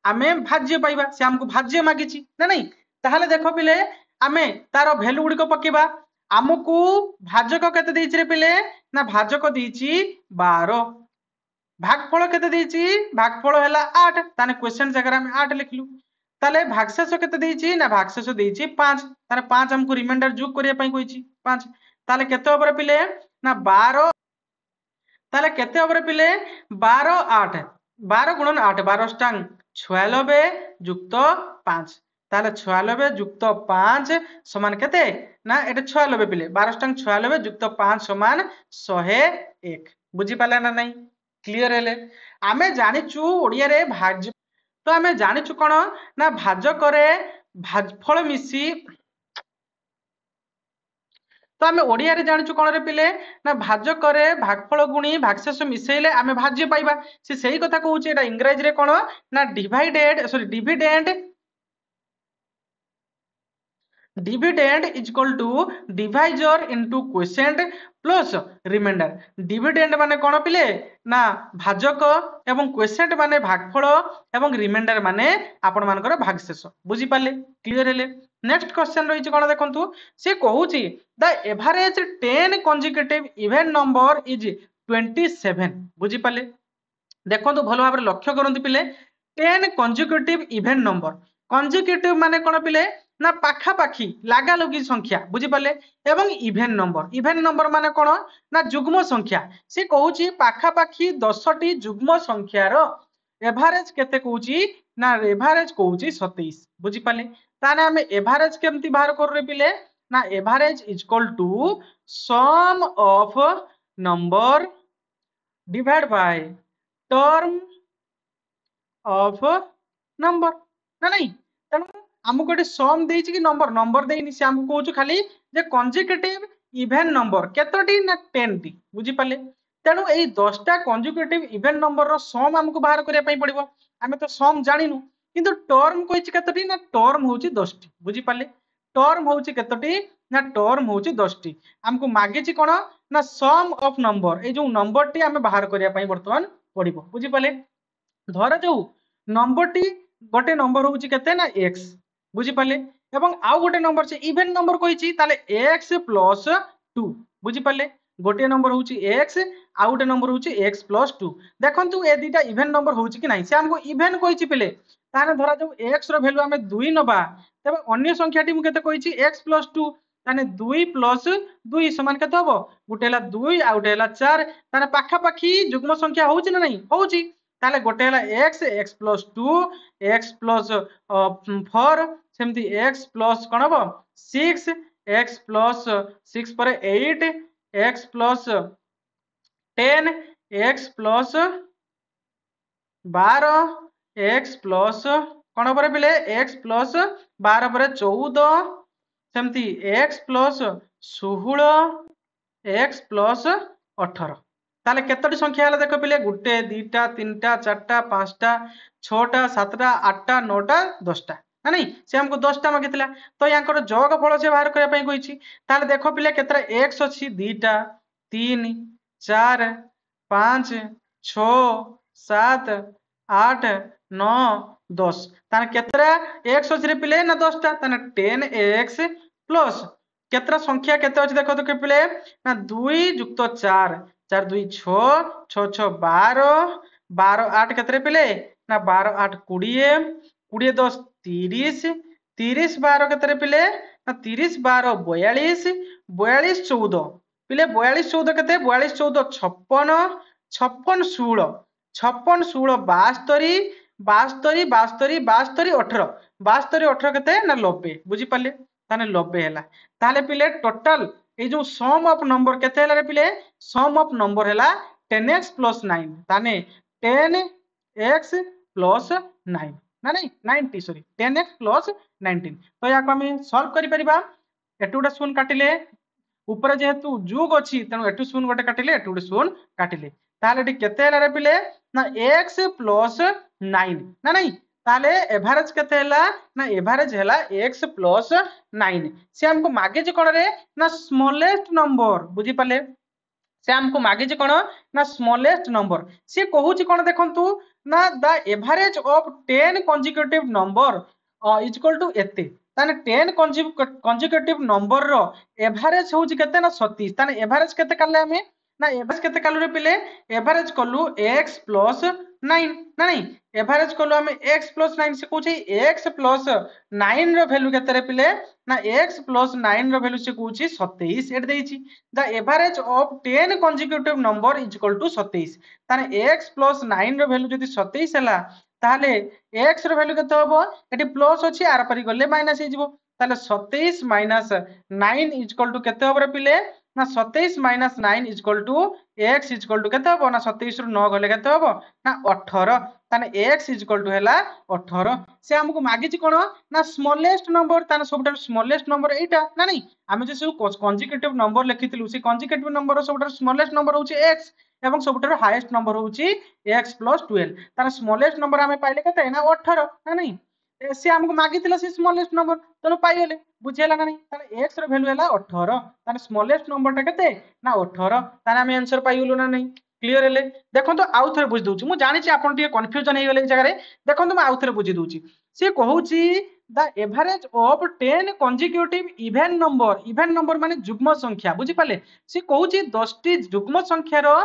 S1: आमे भाज्य पाइबा से हमको भाज्य मागिची ना नहीं ताहले देखो पिले आमे तार भैल्यू गुड़िक पकेबा आमको भाजक केते देइछि रे पिले ना भाजक देइछि 12 भागफल केते देइछि भागफल हैला 8 ताने क्वेश्चन जगह में 8 लिखलु ताले भागशेष केते देइछि ना भागशेष देइछि 5 ताने 5 हमको रिमाइंडर जोग करिया पई कहिछि 5 ताले केते ओवर पिले ना 12 ताले केते ओवर पिले 12 8 12 गुणन 8 12 स्टांग 96 जुक्त 5 ताले 96 जुक्त 5 समान केते ना एटा 96 पिले 12 स्टांग 96 जुक्त 5 समान 101 बुझी पाला ना नहीं क्लियर हेले आमे जानिचु ओडिया रे भाज्य तो आमे जानिचु कोन ना भाजक रे भाजफल मिसी तो आमे ओडिया रे जानिचु कोन रे पिले ना भाजक रे भागफल गुणी भागशेष मिसेइले आमे भाज्य पाइबा से सही कथा कहूची एटा इंग्रजी रे कोन ना divided sorry dividend is equal to divisor into quotient plus remainder dividend माने कोन पिले ना भाजक एवं क्वोशिएंट माने भागफल एवं रिमाइंडर माने आपण मानकर भागशेष बुझी पाले क्लियर हेले नेक्स्ट क्वेश्चन रही कोन देखंतु से कहूची the average 10 consecutive even number is 27 बुझी पाले देखंतु भलो भाबरे लक्ष्य करंतु पिले 10 कंसेक्यूटिव इवन नंबर कंसेक्यूटिव माने कोन पिले ना पाखापाखी लागा लगी संख्या बुझी पाले एवं इवेन नंबर माने कोन ना जुग्म संख्या से कहूची पाखापाखी 10 टी जुग्म संख्यार एवरेज केते कहूची ना एवरेज कहूची 27 बुझी पाले ताने हमें एवरेज केमती बाहर कर रे पिले ना average is equal to sum of number divide by term of number ना नहीं तेणु आमको गोटे सम देइछि कि नंबर नंबर देइनि से हमको कहूछु खाली जे कंसेक्यूटिव इवन नंबर केतोटी ना 10 टी बुझी पाले तेणु एई 10 टा कंसेक्यूटिव इवन नंबर रो सम हमको बाहर करिया पई पड़िबो आमे तो सम जानिनु किंतु टर्म कहिछि केतोटी ना टर्म होउछि 10 टी बुझी पाले टर्म होउछि केतोटी ना टर्म होउछि 10 टी हमको मागिछि कोन ना सम ऑफ नंबर ए जो नंबर टी आमे बाहर करिया पई वर्तमान पड़िबो बुझी पाले धर जो नंबर टी गोटे नंबर होउछि केते ना x बुझी पाले एवं आउ गोटे नंबर से इवन नंबर कहिछि ताले x प्लस 2 बुझी पाले गोटे नंबर होउछि x आउ गोटे नंबर होउछि x प्लस 2 देखंतु ए दुटा इवन नंबर होउछि कि नाही से हमको इवन कहिछि पिले ताने धरा जो x रो वैल्यू हमें 2 नबा तबे अन्य संख्याटी मु केते कहिछि x प्लस 2 ताने 2 प्लस 2 समान केते हबो गोटे हला 2 आ गोटे हला 4 ताने पाखा पाखी जुग्म संख्या होउछि ना नाही होउछि ताले गोटे हला x प्लस 2 x प्लस 4 सेमती x प्लस कौन हम 6 x प्लस 6 पर 8 x plus 10 x plus 12 x plus कौन पर पिले x प्लस 12 पर 14 सेमती x प्लस 16 x प्लस 18 ताले केतोटी संख्या हला देखो पिले गुटे दीटा तीनटा चारटा पांचटा छटा सातटा आठटा नौटा 10टा ना नहीं से हमको 10टा मागितला तो यांकर जोग फल से बाहर करिया पई कहिछि ताले देखो पिले केतरा x अछि दीटा 3 4 5 6 7 8 9 10 ताने केतरा x अछि रे पिले ना 10टा ताने 10x प्लस केतरा संख्या केते अछि देखो तो पिले ना 2 जुक्त 4 4 2 6 6 6 12 12 8 केतरे पिले ना 12 8 20 20 10 30 30 12 केतरे पिले ना 30 12 42 42 14 पिले 42 14 केते 42 14 56 56 16 56 16 72 72 72 72 18 72 18 केते ना 90 बुझी पाले ताने 90 हैला ताले पिले टोटल ए जो सम ऑफ नंबर केते हैला रे पिले सम ऑफ नंबर हैला 10x प्लस 9 ताने 10x प्लस 9 ना नहीं 90 सॉरी 10x प्लस 19 तो या को हम सॉल्व करि परिबा एटु गोटे शून्य काटिले ऊपर जेहेतु जोग अछि तेनु एटु शून्य गोटे काटिले एटु गोटे शून्य काटिले ताले एटी केते हैला रे पिले ना x प्लस 9 ना नहीं ताले एवरेज केते हैला ना एवरेज हैला x प्लस 9 से हमको मागे जे कोन रे ना स्मॉलेस्ट नंबर बुझी पाले से हमको मागे जे कोन ना स्मॉलेस्ट नंबर से कहूची कोन देखंतु ना the average of 10 consecutive number is equal to एते ताने 10 कंसेक्यूटिव नंबर रो एवरेज होची केते ना 37 ताने एवरेज केते करले हमें ना एवरेज केते कलु रे पिले एवरेज कलु x प्लस 9 ना नहीं एवरेज कलु हमें x प्लस 9 से कहूची x प्लस 9 रो वैल्यू केते रे पिले ना x प्लस 9 रो वैल्यू से कहूची 27 एट देइची the average of 10 consecutive number is equal to 27 ताने x प्लस 9 रो वैल्यू जदी 27 हला ताले x रो वैल्यू केते हबो एटी प्लस अछि आर परि गले माइनस हे जिवो ताले 27 माइनस 9 इज इक्वल टू केते हबो रे पिले ना 27 minus 9 is equal to x is equal to केते हबो ना 27 रु 9 गले केते हबो ना 18 ताने x इज इक्वल टू हैला 18 से हमको मागिची कोन ना स्मॉलेस्ट नंबर ताने सबटा स्मॉलेस्ट नंबर एटा ना नहीं आमे जे सब कंसेक्यूटिव नंबर लिखितिलु से कंसेक्यूटिव नंबर सबटा स्मॉलेस्ट नंबर होची x एवं सबटा हाईएस्ट नंबर होची x प्लस 12 ताने स्मॉलेस्ट नंबर आमे पाइले केते ना 18 ना नहीं से हमको मागितिला से स्मॉलेस्ट नंबर तनो पाइले बुझेला ना नहीं ताने x रो वैल्यू हैला 18 ताने स्मॉलेस्ट नंबर टा केते ना 18 ताने आमे आंसर पाइलु ना नहीं क्लियर हेले देखो तो आउ थरे बुझ दोची मु जानि छी आपन टिके कंफ्यूजन हे गेले ए जगह रे देखो तो मैं आउ थरे बुझी दोची से कहूची the average of 10 consecutive even number माने जुग्म संख्या बुझी पाले से कहूची 10 टी जुग्म संख्या रो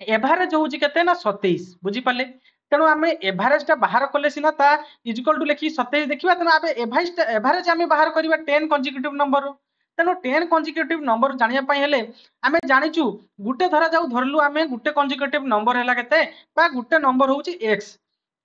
S1: एवरेज होची केते ना 27 बुझी पाले तेणु आमे एवरेज ता बाहर कले सिना ता इज इक्वल टू लेखि 27 देखिबा तेणु आबे एवरेज आमे बाहर करिबा 10 कंसेक्यूटिव नंबर तेणु 10 कंसेक्यूटिव नंबर जानिया पई हेले आमे जानिचु गुटे धरा जाऊ धरलु आमे गुटे कंसेक्यूटिव नंबर हैला केते बा गुटे नंबर होची x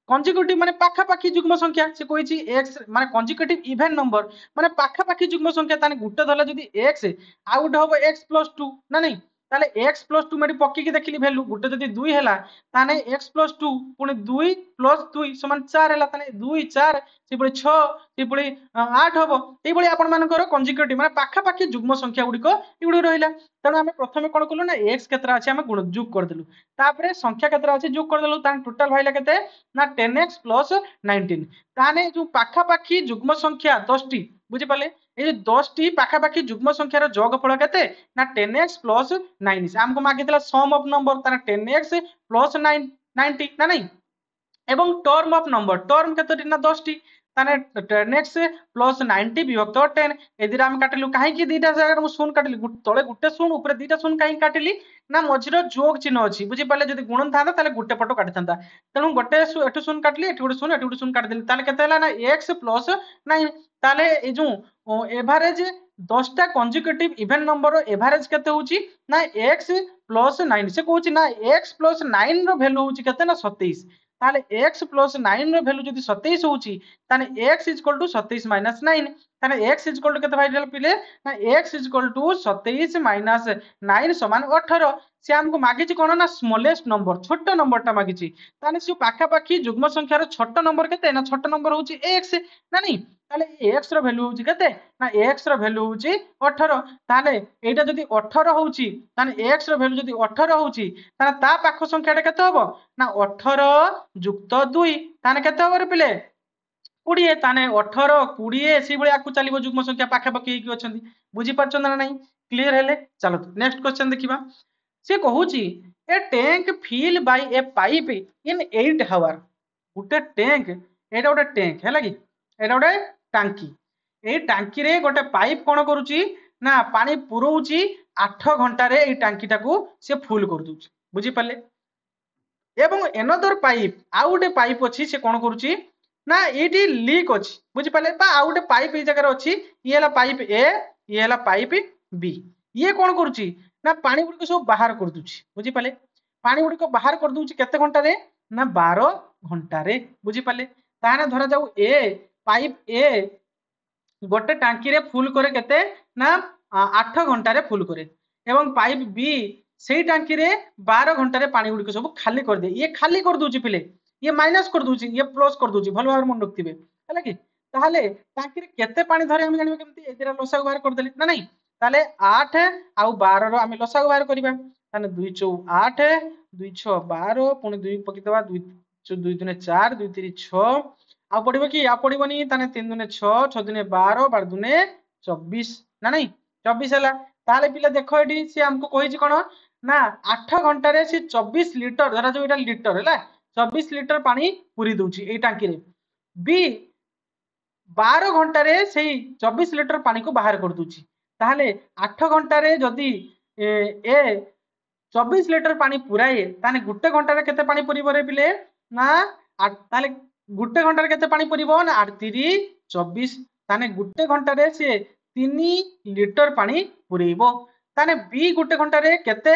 S1: कंसेक्यूटिव माने पाखा पाखी जुग्म संख्या से कहिची x माने कंसेक्यूटिव इवन नंबर माने पाखा पाखी जुग्म संख्या ताने गुटे धरला जदी x आ गुटे होबो x प्लस 2 ना नहीं ताले x प्लस 2 मेडी पक्की की देखिली वैल्यू गुटे जदी 2 हैला ताने x प्लस 2 पुनी 2 प्लस 2 समान 4 हैला ताने 2 4 से पुनी 6 से पुनी 8 हबो एई बळी आपण मानकर कंसेक्यूटिव माने पाखा पाखी जुग्म संख्या गुडी को इबडी रहिला तेणु आमे प्रथमे कोन कलु ना x केतरा अछि आमे गुण जोग कर देलु तापरे संख्या केतरा अछि जोग कर देलु ताने टोटल भाइला केते ना 10x प्लस 19 ताने जो पाखा पाखी जुग्म संख्या 10 टी बुझी पाले ए 10 टी पाखा पाखी जुग्म संख्यार जोगफल केते ना 10x प्लस 9 से हमको मागितला सम ऑफ नंबर ताने 10x प्लस 9 90 ना नहीं एवं टर्म ऑफ नंबर टर्म केतोटी ना 10 टी ताने 10x प्लस 90 विभक्त 10 एदिरा हम काटलु काहे कि दीटा जगह मु शून्य काटली तळे गुटे शून्य ऊपर दीटा शून्य काहे काटली ना मझिरो जोग चिन्ह अछि बुझी पाले जदी गुणन थांता ताले गुटे पटो काटि थांता तेणु गोटे एठु शून्य काटली एठु गुटे शून्य काटि देली ताले केते हला ना x प्लस 9 ताले ए जो एवरेज 10 टा कंसेक्यूटिव इवन नंबर एवरेज केते होची ना x प्लस 9 से कहूची ना x प्लस 9 रो वैल्यू होची केते ना 27 ताले x प्लस 9 रो वैल्यू जदी 27 होची ताने x is equal to 27 minus 9 ताने x इज इक्वल टू केते भाई पिले ना x is equal to 27 minus 9 समान 18 से हमको मागिची कोन ना स्मॉलेस्ट नंबर छोट नंबर टा मागिची ताने से पाखा पाखी जुग्म संख्या रो छोट नंबर केते ना छोट नंबर होची x ना नहीं ताले x रो वैल्यू होची केते ना x रो वैल्यू होची 18 ताले एटा जदी 18 होची ताने x रो वैल्यू जदी 18 होची ताने ता पाख संख्या टा केते हबो ना 18 जुक्त 2 ताने केते हबो रे पिले 20 ताने 18 20 सी भली आकु चलीबो जुग्म संख्या पाखा पाखी की अछंती बुझी परछन ना नहीं क्लियर हेले चलो नेक्स्ट क्वेश्चन देखिबा से कहूची a tank fill by a pipe in 8 hour गुटे टैंक एटा गोटे टैंक हैला कि एटा गोटे टांकी ए टांकी रे गोटे पाइप कोन करूची ना पानी पुरोउची 8 घंटा रे ए टांकी टाकू से फुल कर दूची बुझी पाले एवं एनदर पाइप आउ गोटे पाइप अछि से कोन करूची ना एटी लीक अछि बुझी पाले बा आउ गोटे पाइप ए जगह अछि ये हला पाइप ए ये हला पाइप बी ये कोन करूची ना पानी गुडी को सब बाहर कर दूची बुझी पाले पानी गुडी को बाहर कर दूची केते घंटा रे ना 12 घंटा रे बुझी पाले ताने धरा जाऊ ए पाइप ए गोटे टांकी रे फुल करे केते ना 8 घंटा रे फुल करे एवं पाइप बी सेही टांकी रे 12 घंटा रे पानी गुडी को सब खाली कर दे ये खाली कर दूची पिले ये माइनस कर दूची ये प्लस कर दूची भल भाबरे मन रखथिबे हैला कि ताहाले टांकी रे केते पानी धरे हम जानिबे केमती एदिरा लसागु बाहर कर देली ना नहीं ताले 8 आउ 12 रो आमे लसागु बाहर करिबा ताने 2 4 8 2 6 12 पुनी 2 पकी दबा 2 2 दुने 4 2 3 6 आ पड़िबो कि आ पड़िबोनी ताने 3 दुने 6 6 दुने 12 12 दुने 24 ना नहीं 24 हला ताले पिला देखो एडी से हमको कहिछि कोन ना 8 घंटा रे से 24 लीटर धरा जो एटा लीटर हला 24 लीटर पानी पूरी दउछि ए टांकी रे बी 12 घंटा रे से 24 लीटर पानी को बाहर कर दउछि ताले 8 घंटा रे जदी ए 24 लीटर पानी पुराए ताने गुटे घंटा रे केते पानी पुरीबो रे पिले ना ताले गुटे घंटा रे केते पानी पुरीबो ना 8 3 24 ताने गुटे घंटा रे से 3 लीटर पानी पुरीबो ताने बी गुटे घंटा रे केते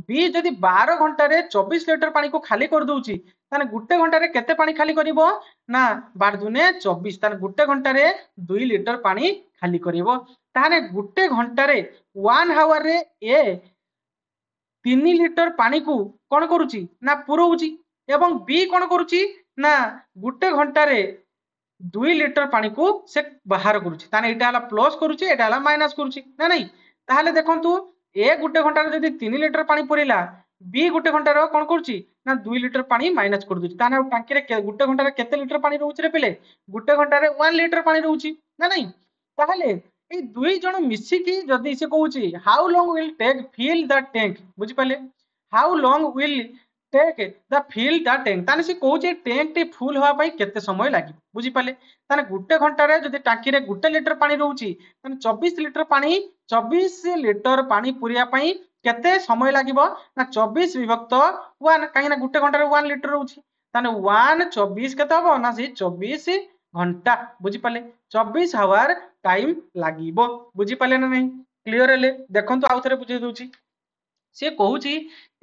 S1: बी जदी 12 घंटा रे 24 लीटर पानी को खाली कर दउची ताने गुटे घंटा रे केते पानी खाली करिवो ना 12 दुने 24 ताने गुटे घंटा रे 2 लीटर पानी खाली करिवो ताने गुटे घंटा रे 1 आवर रे ए 3 लीटर पानी को कौन करुची ना पुरौची एवं बी कौन करुची ना गुटे घंटा रे 2 लीटर पानी को से बाहर करुची ताने एटा हला प्लस करुची एटा हला माइनस करुची ना नहीं ताहले देखंतु ए गुटे घंटा रे जदी 3 लीटर पानी पुरीला बी गुटे घंटा रे कौन करुची ना 2 लीटर पानी माइनस कर दुची ताने टांकी रे गुटे घंटा रे केते लीटर पानी रहउची रे पिले गुटे घंटा रे 1 लीटर पानी रहउची ना नहीं ताहले ए दुई जण मिसी की जदी से कहउची how long will take fill the tank बुझी पाले how long will take the fill the tank ताने से कहउची टैंक टी फुल होवा पई केते समय लागि बुझी पाले ताने गुटे घंटा रे जदी टांकी रे गुटे लीटर पानी रहउची ताने 24 लीटर पानी 24 लीटर पानी पुरिया पई केते समय लागिबो ना 24 विभक्त 1 काहे ना गुटे घंटा रे 1 लीटर रहउची ताने 1 24 केते हबो ना से 24 घंटा बुझी पाले 24 आवर टाइम लागिबो बुझी पाले ना नहीं क्लियर हेले देखंतु आउ थरे बुझी दउची से कहूची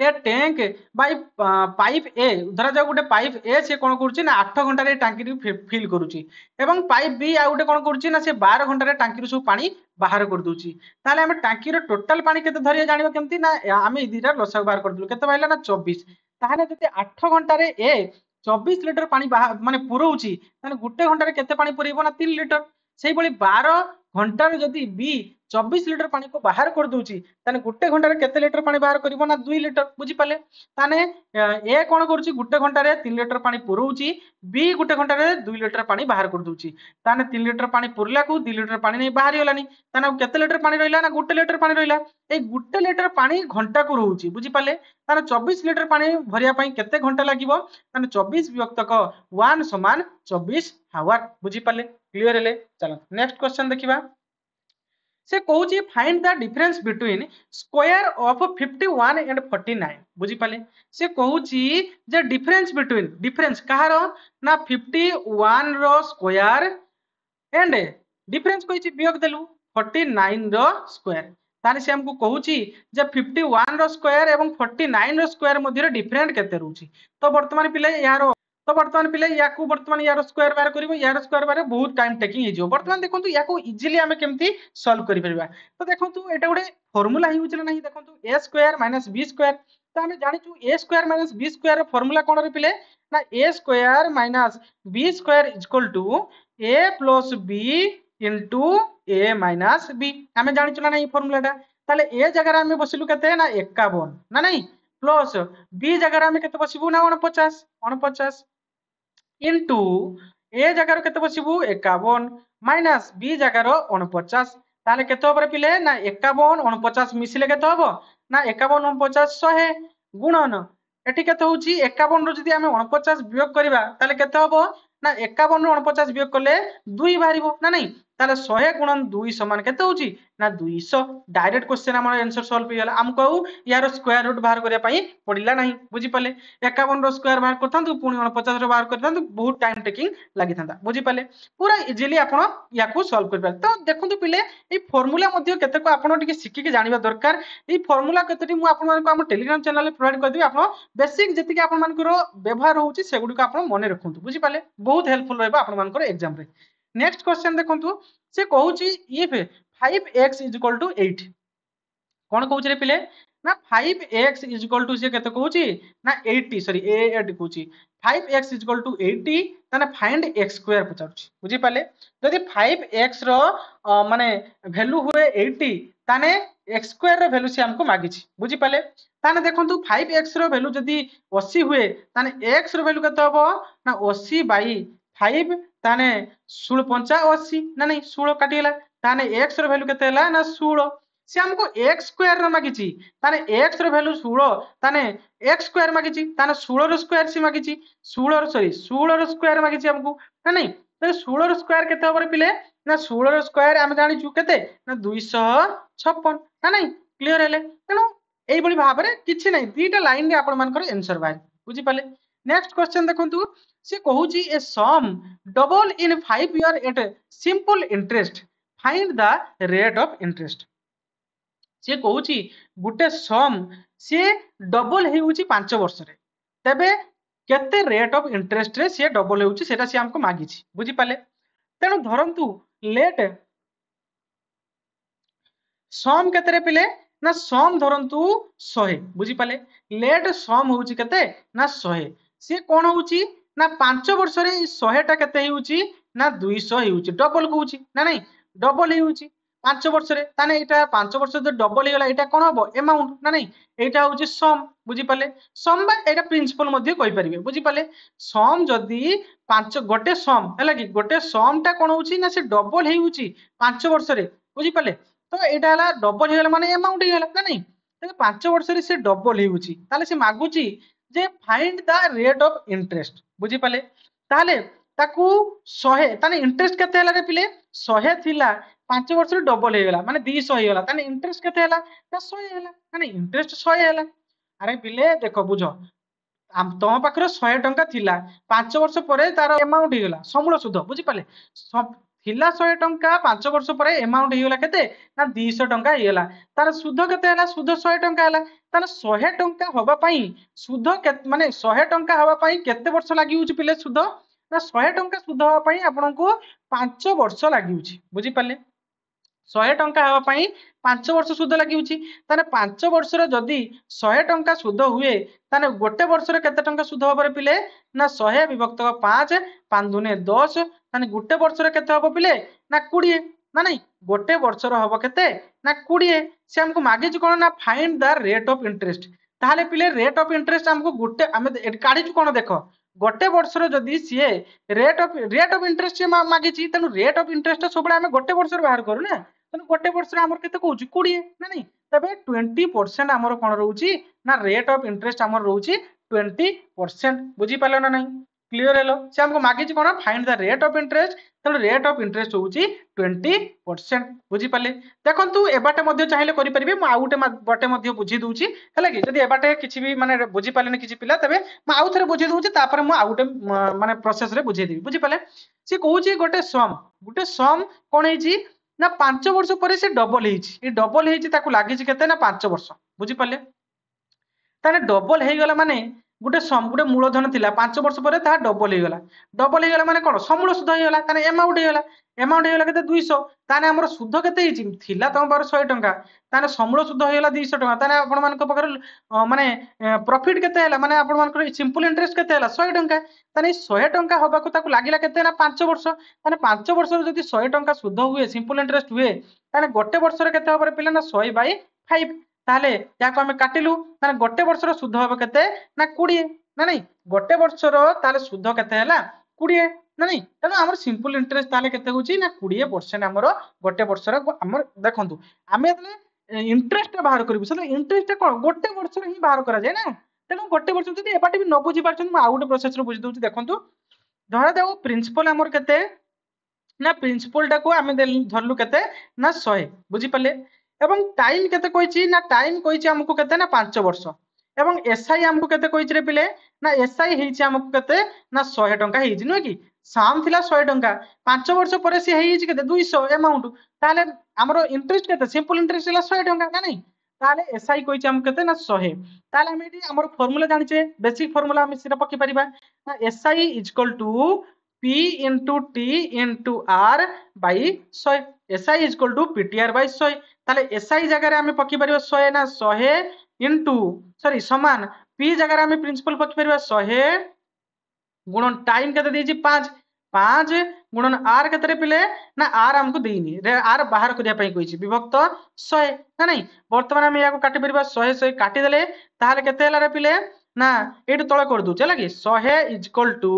S1: ए टैंक बाय पाइप ए धरा जाऊ गोटे पाइप ए से कोन करूची ना 8 घंटा रे टांकी फिल करूची एवं पाइप बी आ गोटे कोन करूची ना से 12 घंटा रे टांकी सब पानी बाहर कर दूची ताले हम टांकी रो टोटल पानी केते धरिया जानिबो केमती ना आमे इदिरा लसा बाहर कर दलु केते पाइला ना 24 ताहाले जते 8 घंटा रे ए 24 लीटर पानी बाहर माने पुरौची ताने गुटे घंटा रे केते पानी पुरैबो ना 3 लीटर सेही बळी 12 घंटा रे जदी बी 24 लीटर पानी को बाहर कर दूची ताने गुटे घंटा रे केते लीटर पानी बाहर करिवो ना 2 लीटर बुझी पाले ताने ए कोन करूची गुटे घंटा रे 3 लीटर पानी पुरौची बी गुटे घंटा रे 2 लीटर पानी बाहर कर दूची ताने 3 लीटर पानी पुरला को 2 लीटर पानी नहीं बाहर होलानी ताने केते लीटर पानी रहिला ना गुटे लीटर पानी रहिला ए गुटे लीटर पानी घंटा को रहउची बुझी पाले ताने 24 लीटर पानी भरिया पई केते घंटा लागिवो ताने 24 विभक्त 1 समान 24 आवर बुझी पाले क्लियर हेले चलो नेक्स्ट क्वेश्चन देखिबा से कहूची find the difference between square of 51 and 49 बुझी पाले से कहूची जे डिफरेंस बिटवीन डिफरेंस कहार ना 51 रो स्क्वायर एंड डिफरेंस कहूची वियोग देलु 49 रो स्क्वायर ताने से हमको कहूची जे 51 रो स्क्वायर एवं 49 रो स्क्वायर मध्य डिफरेंट केते रहउची तो वर्तमान पिले यारो तो वर्तमान पिले याकू वर्तमान यार स्क्वायर बार करिवो यार स्क्वायर बार बहुत टाइम टेकिंग हिजो वर्तमान देखंतु याकू इजीली हमें केमती सॉल्व करि परबा तो देखंतु एटा गोटे फार्मूला हि होचला नाही देखंतु a square minus b square तो हमें जानिचु a square minus b square रो फार्मूला कोन रे पिले ना a square minus b square equal to a plus b into a minus b हमें जानिचु ना नाही फार्मूलाटा ताले a जगह रे हमें बसिलु केते ना 51 ना नहीं प्लस b जगह रे हमें केते बसिबु ना 49 इनटू ए जगार केते बसिबु 51 माइनस बी जगार 49 ताले केते होबरे पिले ना 51 49 मिसिले केते होबो ना 51 49 100 गुणन एठी केते होउची 51 रो जदी हमें 49 वियोग करबा ताले केते होबो ना 51 रो 49 वियोग करले 2 बाहरिबो ना नहीं ताले 100 गुणन 2 समान केते होउची ना 200 डायरेक्ट क्वेश्चन हमर आंसर सॉल्व होइला हमको यार स्क्वायर रूट बाहर करिया पई पडिला नाही बुझी पाले 51 रो स्क्वायर बाहर करथांतु पुनी 49 रो बाहर करथांतु बहुत टाइम टेकिंग लागि थांता बुझी पाले पूरा इजीली आपण याकू सॉल्व कर पाले तो देखंतु पिले ए फार्मूला मध्ये केते को आपण टिके सिक्की के जानिबा दरकार ए फार्मूला केतेटी मु आपण मानको हम टेलीग्राम चैनल रे प्रोवाइड कर देबी आपण बेसिक जति के आपण मानको व्यवहार होउची सेगुडी को आपण मने रखंतु बुझी पाले बहुत हेल्पफुल रहबा आपण मानको एग्जाम रे नेक्स्ट क्वेश्चन देखंतु से कहूची इफ 5x = 8 कोन कहूची रे पिले ना 5x = से केते कहूची ना 80 सॉरी 8 कहूची 5x = 80 ताने फाइंड x² पचाउची बुझी पाले जदी 5x रो माने वैल्यू हुए 80 ताने एक्स स्क्वायर रो वैल्यू से हमको मागी बुझी पाले ताने देखंतु 5x रो वैल्यू जदी 80 हुए ताने x रो वैल्यू केते हबो ना 80 बाई 5 ताने 16 पंचा 80 ना नहीं 16 काटिला ताने x रो वैल्यू केते हला ना 16 से हमको x स्क्वायर रो मागी ताने x रो वैल्यू 16 ताने x स्क्वायर मागी ताने 16 रो स्क्वायर से मागी 16 रो सॉरी 16 रो स्क्वायर मागी हमको ना नहीं तो 16 रो स्क्वायर केते हबो पिले ना 16 रो स्क्वायर हम जानि छु केते ना 256 ना नहीं क्लियर हेले तेणु एई बड़ी भाबरे किछि नहीं दीटा लाइन रे आपण मानकर आंसर बाय बुझी पाले नेक्स्ट क्वेश्चन देखंतु से कहूची a sum double in 5 year at simple interest find the rate of interest से कहूची गुटे सम से डबल हेउची 5 वर्ष रे तबे केते रेट ऑफ इंटरेस्ट रे से डबल हेउची सेटा से हमको मागी छी बुझी पाले तेणु धरंतु लेट सम केते रे पिले ना सम धरंतु 100 बुझी पाले लेट सम होउची केते ना 100 से कोन होउची ना 5 वर्ष रे 100 टा केते हेउची ना 200 हेउची डबल कहूची ना नहीं डबल हेउची 5 वर्ष रे ताने एटा 5 वर्ष जो डबल हेगला एटा कोन हबो अमाउंट ना नहीं एटा होउची सम बुझी पाले सम बा एटा प्रिंसिपल मध्ये कहि परिबे बुझी पाले सम जदी 5 गोटे सम हैला कि गोटे सम टा कोन होउची ना से डबल हेउची 5 वर्ष रे बुझी पाले तो एटा हला डबल हेगला माने अमाउंट हेगला ना नहीं तो 5 वर्ष रे से डबल हेउची ताले से मागुची जे find the rate of interest बुझी पाले ताले ताकू 100 ताने इंटरेस्ट केते हला रे पिले 100 थिला 5 वर्ष रे डबल हेगला माने 200 हेगला ताने इंटरेस्ट केते हला ना 100 हेगला माने इंटरेस्ट 100 हेगला अरे पिले देखो बुझो तम पाखरे 100 टंका थिला 5 वर्ष परे तार अमाउंट हेगला समूल सुध बुझी पाले थिला 100 टंका 5 वर्ष परे अमाउंट हेगला केते ना 200 टंका हेगला तार सुध केते हला सुध 100 टंका हला तार 100 टंका होबा पई सुध माने 100 टंका होबा पई केते वर्ष लागि होची पिले सुध ना 100 टंका सुध होबा पई आपनको 5 वर्ष लागि होची बुझी पाले 100 टंका हेबा पई 5 वर्ष सुध लागि होची ताने 5 वर्ष रे जदी 100 टंका सुध हुए ताने गोटे वर्ष रे केते टंका सुध होबा रे पिले ना 100 विभक्त 5 5 दुने 10 ताने गोटे वर्ष रे केते होबो पिले ना 20 ना नहीं गोटे वर्ष रे होबो केते ना 20 से हमको मागे कोन ना find the rate of interest ताले पिले रेट ऑफ इंटरेस्ट हमको गोटे हमें काढी छु कोन देखो गोटे वर्ष रे जदी सीए रेट ऑफ इंटरेस्ट से मागे छि तनु रेट ऑफ इंटरेस्ट सबले हमें गोटे वर्ष रे बाहर करू ना तनु गोटे वर्ष रे हमर केते कहूची 20 ना नहीं तबे 20% हमर कोन रहउची ना रेट ऑफ इंटरेस्ट हमर रहउची 20% बुझी पालो ना नहीं क्लियर हेलो से हमको मागे छि कोन find the rate of interest तनु रेट ऑफ इंटरेस्ट होउची 20% बुझी पाले देखंतु एबाटे मध्ये चाहिले करि परिबे म आउटे बाटे मध्ये बुझी दूची हला कि जदी एबाटे किछि भी माने बुझी पालेने किछि पिला तबे म आउ थरे बुझी दूची तापर म आउटे माने प्रोसेस रे बुझी देबी बुझी पाले से कहूची गोटे सम कोन हेची ना 5 वर्ष परे से डबल हेची ए डबल हेची ताकू लागि छि केते ना 5 वर्ष बुझी पाले ताने डबल हे गला माने गोटे सम गोटे मूलधन थिला 5 वर्ष परे ता डबल हे गला माने कोन समूल सुध हे गला ताने अमाउंट हे गला केते 200 ताने हमर सुध केते हेची थिला तम बार 100 टंका ताने समूल सुध हे गला 200 टंका ताने आपण मान को पकर माने प्रॉफिट केते हला माने आपण मान को सिंपल इंटरेस्ट केते हला 100 टंका ताने 100 टंका होबा को ताकू लागिला केते ना 5 वर्ष ताने 5 वर्ष रे जदी 100 टंका सुध हुए सिंपल इंटरेस्ट हुए ताने गोटे वर्ष रे केते होबरे पिले ना 100 बाई 5 ताले याको हमें काटिलु ताने गोटे वर्ष रो सुध होबो केते ना 20 ना नहीं गोटे वर्ष रो ताले सुध केते हला 20 ना नहीं तनो हमर सिंपल इंटरेस्ट ताले केते होची ना 20% हमर गोटे वर्ष रो हमर देखंतु हमें तले इंटरेस्ट बाहर करबु सले इंटरेस्ट कोन गोटे वर्ष रो ही बाहर करा जाय ना तनो गोटे वर्ष जदी एबाटे भी न बुझी पारछन म आउट प्रोसेस रो बुझी दोची देखंतु धरा देउ प्रिंसिपल हमर केते ना प्रिंसिपल टा को हमें धरलु केते ना 100 बुझी पाले एवं टाइम केते कहिछि ना टाइम कहिछि हमकु केते ना 5 वर्ष एवं एसआई हमकु केते कहिछि रे पिले ना एसआई हेछि हमकु केते ना 100 टंका हेछि नो कि साम थिला 100 टंका 5 वर्ष परे से हेछि केते 200 अमाउंट ताले हमरो इंटरेस्ट केते सिंपल इंटरेस्ट हला 100 टंका ना नहीं ताले एसआई कहिछि हमकु केते ना 100 ताले हम एठी हमरो फार्मूला जानिछे बेसिक फार्मूला हम सिरा पक्की परिबा ना SI equal to P into T into R by 100 SI is equal to PTR by 100 ताले SI जगह हमें पक्की परिबा 100 ना 100 into सॉरी समान P जगह हमें प्रिंसिपल पक्की परिबा 100 गुणन टाइम केते देछि 5 5 गुणन आर केते पिले ना आर हमको देइनी रे आर बाहर करिया पई कहिछि विभक्त 100 ना नहीं वर्तमान हम याको काटि परिबा 100 100 काटि देले ताहाले केते हला रे पिले ना एटु तळे कर दउ चला कि 100 is equal to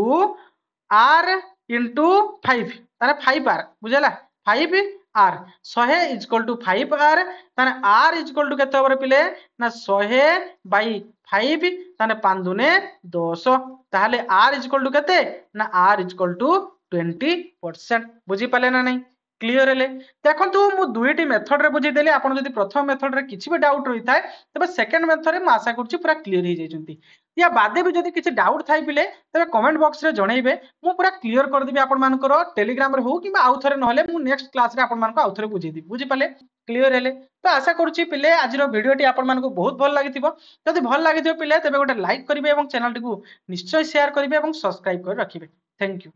S1: R into 5 ताने 5 आर बुझला 5 R 100 is equal to 5 R ताने आर इज इक्वल टू केते होबरे पिले ना 100 बाई 5 ताने 5 दुने 10 ताहले आर इज इक्वल टू केते ना आर इज इक्वल टू 20% बुझी पाले ना नहीं क्लियर हेले देखंतु मु दुईटी मेथड रे बुझी देली आपण जदि प्रथम मेथड रे किछि भी डाउट रही थाए तबे सेकंड मेथड रे म आशा करछि पूरा क्लियर हो जाइछंती या बादे भी जदि किछि डाउट थाई पिले तबे कमेंट बॉक्स रे जणैबे मु पूरा क्लियर कर देबी आपण मानकर टेलीग्राम रे हो कि आउ थरे नहले मु नेक्स्ट क्लास रे आपण मानको आउ थरे बुझी देबी बुझी पाले क्लियर हेले तो आशा करछि पिले आज रो वीडियो टी आपण मानको बहुत भल लागिथिबो जदि भल लागिथिबो पिले तबे गोटे लाइक करिवे एवं चैनल टी को निश्चय शेयर करिवे एवं सब्सक्राइब कर रखिबे थैंक यू।